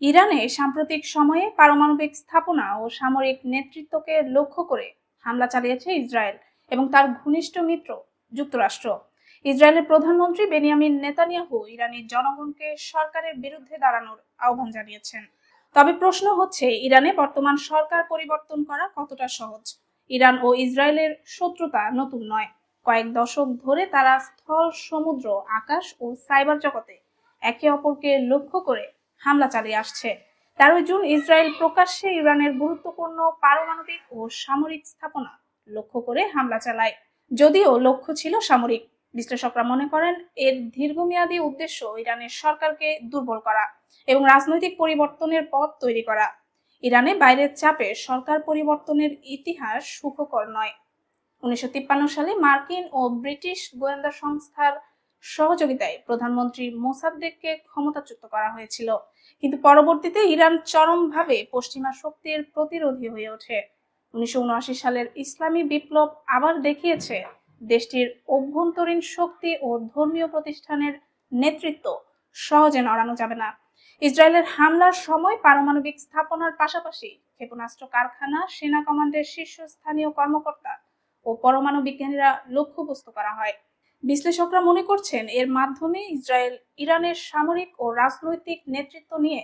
ইরানে সাম্প্রতিক সময়ে পারমাণবিক স্থাপনা ও সামরিক নেতৃত্বকে লক্ষ্য করে হামলা চালিয়েছে ইসরায়েল এবং তার ঘনিষ্ঠ মিত্র যুক্তরাষ্ট্র। ইসরায়েলের প্রধানমন্ত্রী বেনিয়ামিন নেতানিয়াহু ইরানি জনগণকে সরকারের বিরুদ্ধে দাঁড়ানোর আহ্বান জানিয়েছেন। তবে প্রশ্ন হচ্ছে, ইরানে বর্তমান সরকার পরিবর্তন করা কতটা সহজ? ইরান ও ইসরায়েলের শত্রুতা নতুন নয়। কয়েক দশক ধরে তারা স্থল, সমুদ্র, আকাশ ও সাইবার জগতে একে অপরকে লক্ষ্য করে হামলা চালিয়ে আসছে। 13 জুন ইসরায়েল প্রকাশ্যে ইরানের গুরুত্বপূর্ণ পারমাণবিক ও সামরিক স্থাপনা লক্ষ্য করে হামলা চালায়। যদিও লক্ষ্য ছিল সামরিক, বিশ্লেষকরা মনে করেন এর দীর্ঘমেয়াদী উদ্দেশ্য ইরানের সরকারকে দুর্বল করা এবং রাজনৈতিক পরিবর্তনের পথ তৈরি করা। ইরানে বাইরের চাপে সরকার পরিবর্তনের ইতিহাস সুখকর নয়। 1953 সালে মার্কিন ও ব্রিটিশ গোয়েন্দা সংস্থার সহযোগিতায় প্রধানমন্ত্রী মোসাদ্দেককে ক্ষমতাচ্যুত করা হয়েছিল, কিন্তু পরবর্তীতে ইরান চরমভাবে পশ্চিমা শক্তির প্রতিরোধী হয়ে ওঠে। 1979 সালের ইসলামী বিপ্লব আবার দেখিয়েছে দেশটির অভ্যন্তরীণ শক্তি ও ধর্মীয় প্রতিষ্ঠানের নেতৃত্ব সহজে নড়ানো যাবে না। ইসরায়েলের হামলার সময় পারমাণবিক স্থাপনার পাশাপাশি ক্ষেপণাস্ত্র কারখানা, সেনা কমান্ডের শীর্ষস্থানীয় কর্মকর্তা ও পরমাণু বিজ্ঞানীরা লক্ষ্যবস্তু করা হয়। বিশ্লেষকরা মনে করছেন এর মাধ্যমে ইসরায়েল ইরানের সামরিক ও রাজনৈতিক নেতৃত্ব নিয়ে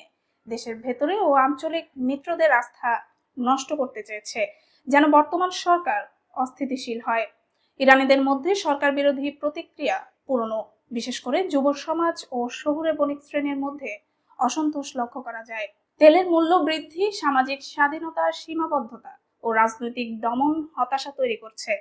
দেশের ভেতরে ও আঞ্চলিক মিত্রদের আস্থা নষ্ট করতে চেয়েছে, যেন বর্তমান সরকার অস্থিতিশীল হয়। ইরানিদের মধ্যে সরকার বিরোধী প্রতিক্রিয়া পুরনো, বিশেষ করে যুব সমাজ ও শহুরে বণিক শ্রেণীর মধ্যে অসন্তোষ লক্ষ্য করা যায়। তেলের মূল্য বৃদ্ধি, সামাজিক স্বাধীনতার সীমাবদ্ধতা ও রাজনৈতিক দমন হতাশা তৈরি করছে।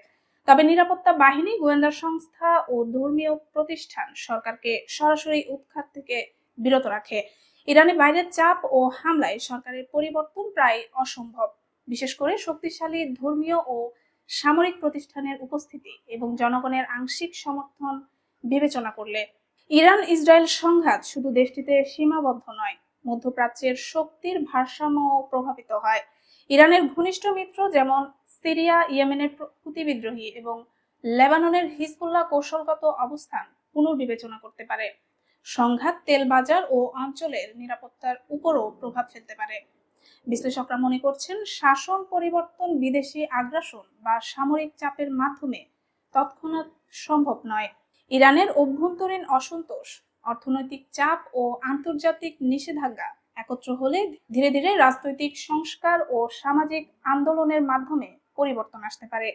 তবে নিরাপত্তা বাহিনী, গোয়েন্দা সংস্থা ও ধর্মীয় প্রতিষ্ঠান সরকারকে সরাসরি উৎখাত থেকে বিরত রাখে। ইরানে বাইরের চাপ ও হামলায় সরকারের পরিবর্তন প্রায় অসম্ভব, বিশেষ করে শক্তিশালী ধর্মীয় ও সামরিক প্রতিষ্ঠানের উপস্থিতি এবং জনগণের আংশিক সমর্থন বিবেচনা করলে। ইরান ইসরায়েল সংঘাত শুধু দেশটিতে সীমাবদ্ধ নয়, মধ্যপ্রাচ্যের শক্তির ভারসাম্য প্রভাবিত হয়। ইরানের ঘনিষ্ঠ মিত্র যেমন সিরিয়া, ইয়েমেনের হুতি বিদ্রোহী এবং লেবাননের হিজবুল্লাহ কৌশলগত অবস্থান পুনর্বিবেচনা করতে পারে। সংঘাত তেল বাজার ও অঞ্চলের নিরাপত্তার উপরও প্রভাব ফেলতে পারে। বিশ্লেষকরা মনে করছেন শাসন পরিবর্তন বিদেশি আগ্রাসন বা সামরিক চাপের মাধ্যমে তৎক্ষণাৎ সম্ভব নয়। ইরানের অভ্যন্তরীণ অসন্তোষ, অর্থনৈতিক চাপ ও আন্তর্জাতিক নিষেধাজ্ঞা একত্র হলে ধীরে ধীরে রাজনৈতিক সংস্কার ও সামাজিক আন্দোলনের মাধ্যমে পরিবর্তন আসতে পারে।